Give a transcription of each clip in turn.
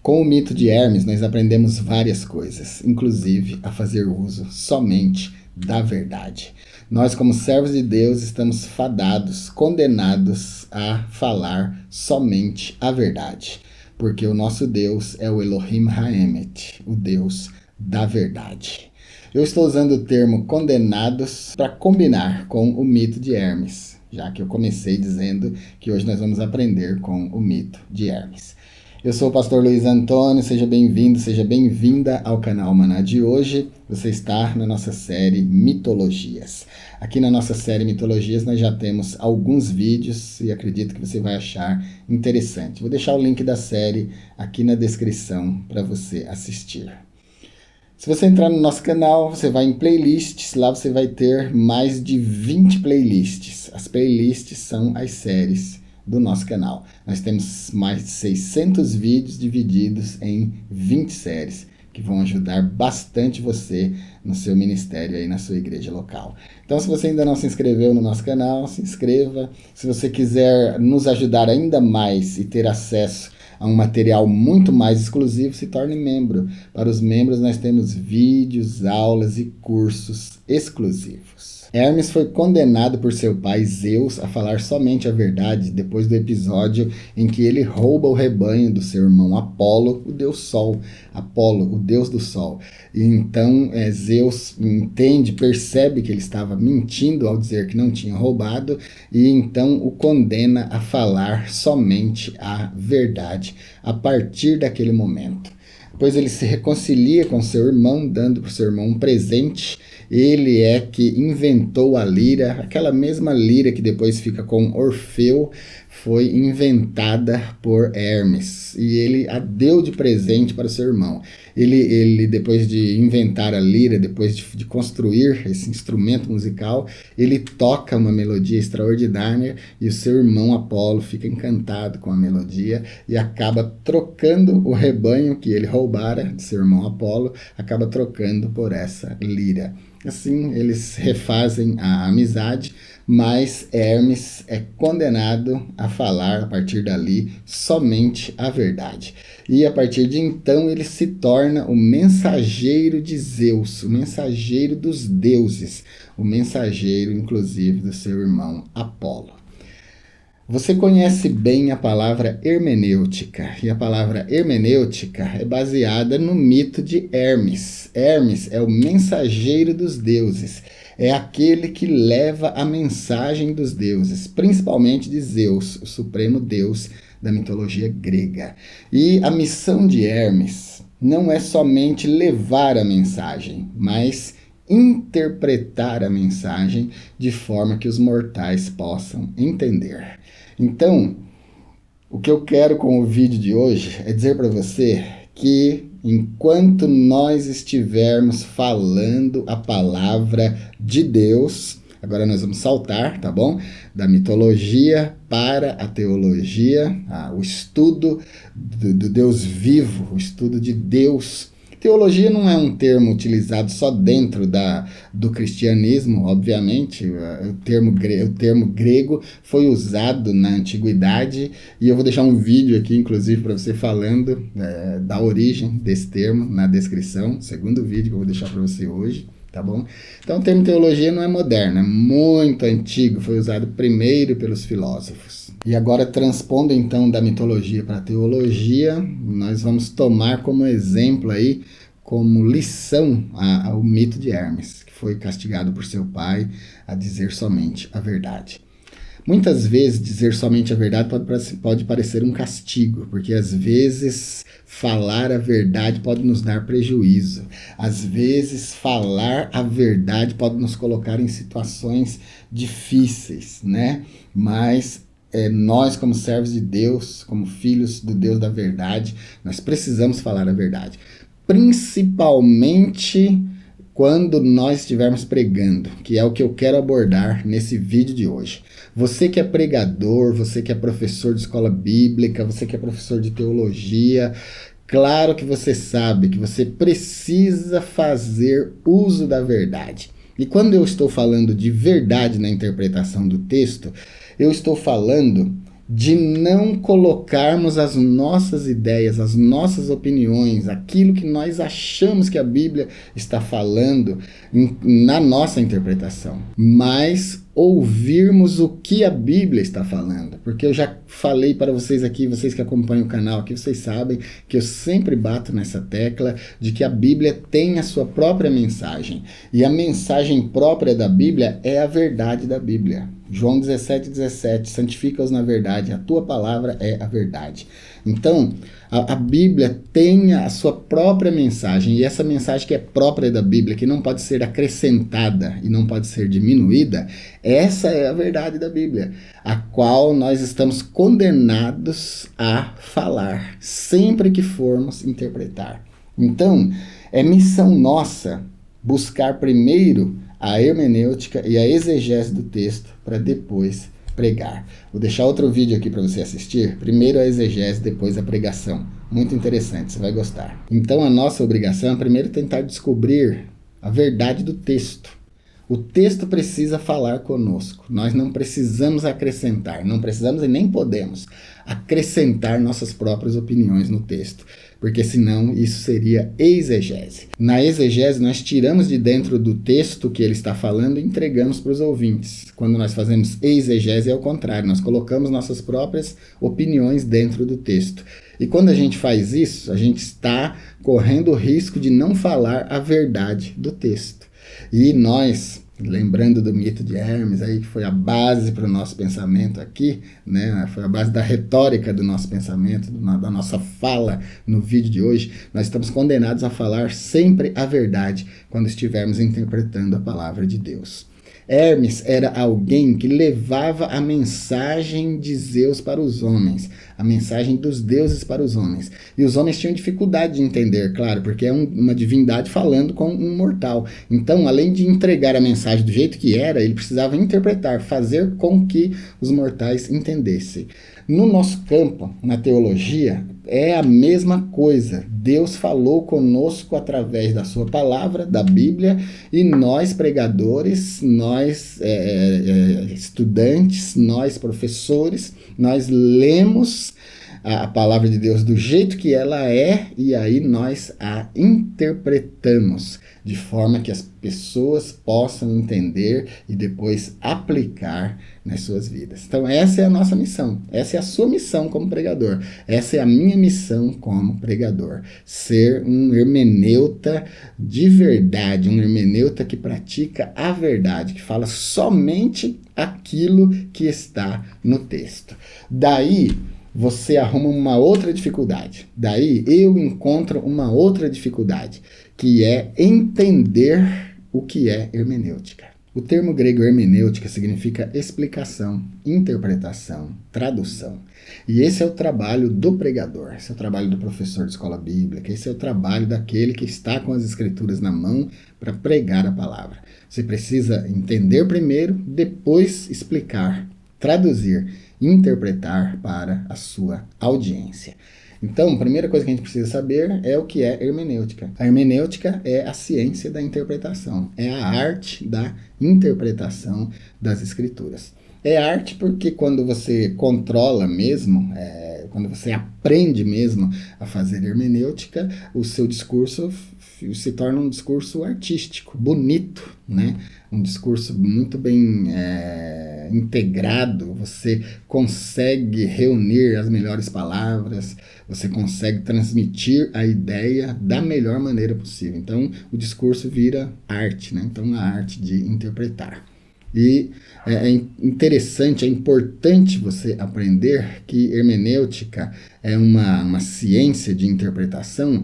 Com o mito de Hermes, nós aprendemos várias coisas, inclusive a fazer uso somente da verdade. Nós, como servos de Deus, estamos fadados, condenados a falar somente a verdade, porque o nosso Deus é o Elohim Haemet, o Deus da verdade. Eu estou usando o termo condenados para combinar com o mito de Hermes, já que eu comecei dizendo que hoje nós vamos aprender com o mito de Hermes. Eu sou o pastor Luiz Antônio, seja bem-vindo, seja bem-vinda ao canal Maná de hoje. Você está na nossa série Mitologias. Aqui na nossa série Mitologias nós já temos alguns vídeos e acredito que você vai achar interessante. Vou deixar o link da série aqui na descrição para você assistir. Se você entrar no nosso canal, você vai em playlists, lá você vai ter mais de 20 playlists. As playlists são as séries do nosso canal. Nós temos mais de 600 vídeos divididos em 20 séries, que vão ajudar bastante você no seu ministério aí na sua igreja local. Então, se você ainda não se inscreveu no nosso canal, se inscreva. Se você quiser nos ajudar ainda mais e ter acesso a um material muito mais exclusivo, se torne membro. Para os membros nós temos vídeos, aulas e cursos exclusivos. Hermes foi condenado por seu pai Zeus a falar somente a verdade depois do episódio em que ele rouba o rebanho do seu irmão Apolo, o deus Sol. Apolo, o deus do Sol. E então Zeus percebe que ele estava mentindo ao dizer que não tinha roubado, e então o condena a falar somente a verdade a partir daquele momento. Depois ele se reconcilia com seu irmão, dando para o seu irmão um presente. Ele é que inventou a lira, aquela mesma lira que depois fica com Orfeu, foi inventada por Hermes. E ele a deu de presente para o seu irmão. Ele depois de inventar a lira, depois de construir esse instrumento musical, ele toca uma melodia extraordinária e o seu irmão Apolo fica encantado com a melodia e acaba trocando o rebanho que ele roubara de seu irmão Apolo, acaba trocando por essa lira. Assim, eles refazem a amizade, mas Hermes é condenado a falar, a partir dali, somente a verdade. E a partir de então, ele se torna o mensageiro de Zeus, o mensageiro dos deuses, o mensageiro, inclusive, do seu irmão Apolo. Você conhece bem a palavra hermenêutica, e a palavra hermenêutica é baseada no mito de Hermes. Hermes é o mensageiro dos deuses, é aquele que leva a mensagem dos deuses, principalmente de Zeus, o supremo deus da mitologia grega. E a missão de Hermes não é somente levar a mensagem, mas interpretar a mensagem de forma que os mortais possam entender. Então, o que eu quero com o vídeo de hoje é dizer para você que enquanto nós estivermos falando a palavra de Deus, agora nós vamos saltar, tá bom? Da mitologia para a teologia, o estudo do Deus vivo, o estudo de Deus. Teologia não é um termo utilizado só dentro do cristianismo, obviamente. O termo grego foi usado na antiguidade, e eu vou deixar um vídeo aqui, inclusive, para você falando da origem desse termo na descrição, segundo vídeo que eu vou deixar para você hoje, tá bom? Então o termo teologia não é moderno, é muito antigo, foi usado primeiro pelos filósofos. E agora, transpondo então da mitologia para a teologia, nós vamos tomar como exemplo aí, como lição, o mito de Hermes, que foi castigado por seu pai a dizer somente a verdade. Muitas vezes dizer somente a verdade pode parecer um castigo, porque às vezes falar a verdade pode nos dar prejuízo. Às vezes falar a verdade pode nos colocar em situações difíceis, né? Mas nós, como servos de Deus, como filhos do Deus da verdade, nós precisamos falar a verdade. Principalmente quando nós estivermos pregando, que é o que eu quero abordar nesse vídeo de hoje. Você que é pregador, você que é professor de escola bíblica, você que é professor de teologia, claro que você sabe que você precisa fazer uso da verdade. E quando eu estou falando de verdade na interpretação do texto, eu estou falando de não colocarmos as nossas ideias, as nossas opiniões, aquilo que nós achamos que a Bíblia está falando na nossa interpretação, mas ouvirmos o que a Bíblia está falando. Porque eu já falei para vocês aqui, vocês que acompanham o canal aqui, vocês sabem que eu sempre bato nessa tecla de que a Bíblia tem a sua própria mensagem. E a mensagem própria da Bíblia é a verdade da Bíblia. João 17:17, santifica-os na verdade, a tua palavra é a verdade. Então, a Bíblia tem a sua própria mensagem, e essa mensagem que é própria da Bíblia, que não pode ser acrescentada e não pode ser diminuída, essa é a verdade da Bíblia, a qual nós estamos condenados a falar, sempre que formos interpretar. Então, é missão nossa buscar primeiro a hermenêutica e a exegese do texto para depois pregar. Vou deixar outro vídeo aqui para você assistir. Primeiro a exegese, depois a pregação. Muito interessante, você vai gostar. Então a nossa obrigação é primeiro tentar descobrir a verdade do texto. O texto precisa falar conosco. Nós não precisamos acrescentar, não precisamos e nem podemos acrescentar nossas próprias opiniões no texto, porque senão isso seria exegese. Na exegese, nós tiramos de dentro do texto que ele está falando e entregamos para os ouvintes. Quando nós fazemos exegese é o contrário, nós colocamos nossas próprias opiniões dentro do texto. E quando a gente faz isso, a gente está correndo o risco de não falar a verdade do texto. E nós, lembrando do mito de Hermes, aí, que foi a base para o nosso pensamento aqui, né? Foi a base da retórica do nosso pensamento, da nossa fala no vídeo de hoje, nós estamos condenados a falar sempre a verdade quando estivermos interpretando a palavra de Deus. Hermes era alguém que levava a mensagem de Zeus para os homens, a mensagem dos deuses para os homens. E os homens tinham dificuldade de entender, claro, porque é uma divindade falando com um mortal. Então, além de entregar a mensagem do jeito que era, ele precisava interpretar, fazer com que os mortais entendessem. No nosso campo, na teologia, é a mesma coisa. Deus falou conosco através da sua palavra, da Bíblia, e nós pregadores, nós estudantes, nós professores, nós lemos a palavra de Deus do jeito que ela é, e aí nós a interpretamos de forma que as pessoas possam entender e depois aplicar nas suas vidas. Então essa é a nossa missão, essa é a sua missão como pregador, essa é a minha missão como pregador, ser um hermeneuta de verdade, um hermeneuta que pratica a verdade, que fala somente aquilo que está no texto. Daí você arruma uma outra dificuldade. Daí eu encontro uma outra dificuldade, que é entender o que é hermenêutica. O termo grego hermenêutica significa explicação, interpretação, tradução. E esse é o trabalho do pregador, esse é o trabalho do professor de escola bíblica, esse é o trabalho daquele que está com as escrituras na mão para pregar a palavra. Você precisa entender primeiro, depois explicar, traduzir, interpretar para a sua audiência. Então, a primeira coisa que a gente precisa saber é o que é hermenêutica. A hermenêutica é a ciência da interpretação, é a arte da interpretação das escrituras. É arte porque quando você controla mesmo, quando você aprende mesmo a fazer hermenêutica, o seu discurso se torna um discurso artístico, bonito, né? Um discurso muito bem integrado, você consegue reunir as melhores palavras, você consegue transmitir a ideia da melhor maneira possível. Então, o discurso vira arte, né? Então, a arte de interpretar. E é interessante, é importante você aprender que hermenêutica é uma ciência de interpretação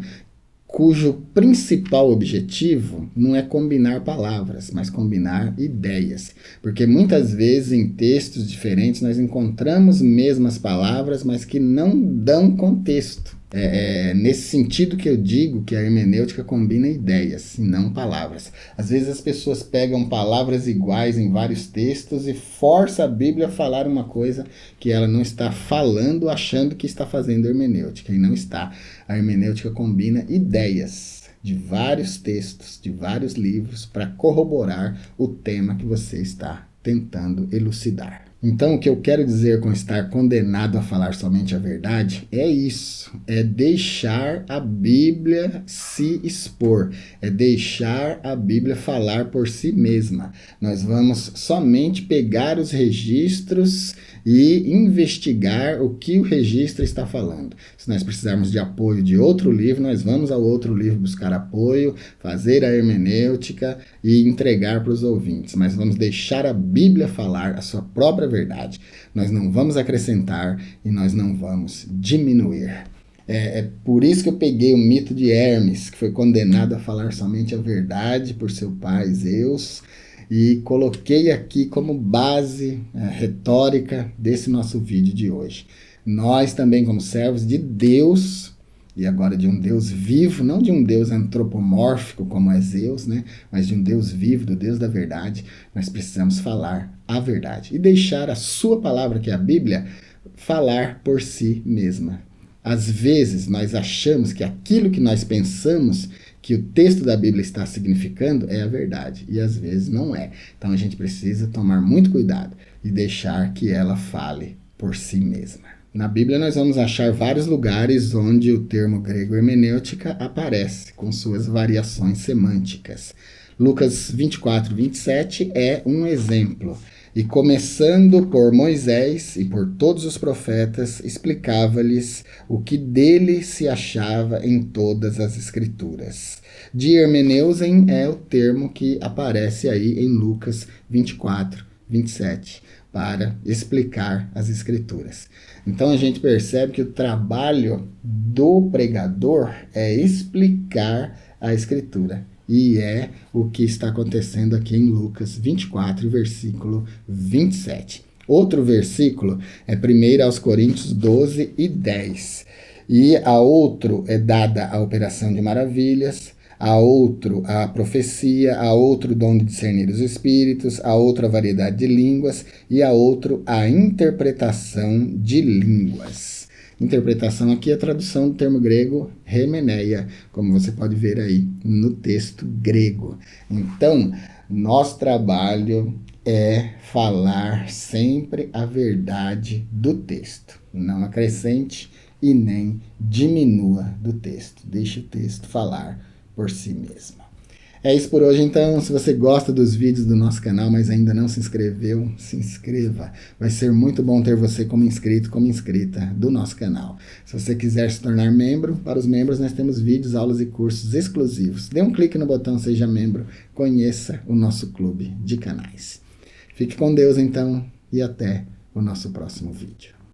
cujo principal objetivo não é combinar palavras, mas combinar ideias. Porque muitas vezes em textos diferentes nós encontramos mesmas palavras, mas que não dão contexto. Nesse sentido que eu digo que a hermenêutica combina ideias e não palavras. Às vezes as pessoas pegam palavras iguais em vários textos e forçam a Bíblia a falar uma coisa que ela não está falando, achando que está fazendo hermenêutica, e não está. A hermenêutica combina ideias de vários textos, de vários livros, para corroborar o tema que você está tentando elucidar. Então, o que eu quero dizer com estar condenado a falar somente a verdade é isso, é deixar a Bíblia se expor, é deixar a Bíblia falar por si mesma. Nós vamos somente pegar os registros e investigar o que o registro está falando. Se nós precisarmos de apoio de outro livro, nós vamos ao outro livro buscar apoio, fazer a hermenêutica e entregar para os ouvintes. Mas vamos deixar a Bíblia falar a sua própria verdade. Nós não vamos acrescentar e nós não vamos diminuir. É por isso que eu peguei o mito de Hermes, que foi condenado a falar somente a verdade por seu pai Zeus, e coloquei aqui como base retórica desse nosso vídeo de hoje. Nós também, como servos de Deus, e agora de um Deus vivo, não de um Deus antropomórfico como é Zeus, né? Mas de um Deus vivo, do Deus da verdade, nós precisamos falar a verdade e deixar a sua palavra, que é a Bíblia, falar por si mesma. Às vezes nós achamos que aquilo que nós pensamos que o texto da Bíblia está significando é a verdade, e às vezes não é. Então a gente precisa tomar muito cuidado e deixar que ela fale por si mesma. Na Bíblia nós vamos achar vários lugares onde o termo grego hermenêutica aparece, com suas variações semânticas. Lucas 24, 27 é um exemplo. E começando por Moisés e por todos os profetas, explicava-lhes o que dele se achava em todas as escrituras. De hermeneusen é o termo que aparece aí em Lucas 24, 27, para explicar as escrituras. Então a gente percebe que o trabalho do pregador é explicar a escritura. E é o que está acontecendo aqui em Lucas 24, versículo 27. Outro versículo é 1 Coríntios 12 e 10. E a outro é dada a operação de maravilhas, a outro a profecia, a outro dom de discernir os espíritos, a outra a variedade de línguas e a outro a interpretação de línguas. Interpretação aqui é a tradução do termo grego hermeneia, como você pode ver aí no texto grego. Então, nosso trabalho é falar sempre a verdade do texto. Não acrescente e nem diminua do texto. Deixe o texto falar por si mesmo. É isso por hoje, então. Se você gosta dos vídeos do nosso canal, mas ainda não se inscreveu, se inscreva. Vai ser muito bom ter você como inscrito, como inscrita do nosso canal. Se você quiser se tornar membro, para os membros nós temos vídeos, aulas e cursos exclusivos. Dê um clique no botão Seja Membro, conheça o nosso clube de canais. Fique com Deus, então, e até o nosso próximo vídeo.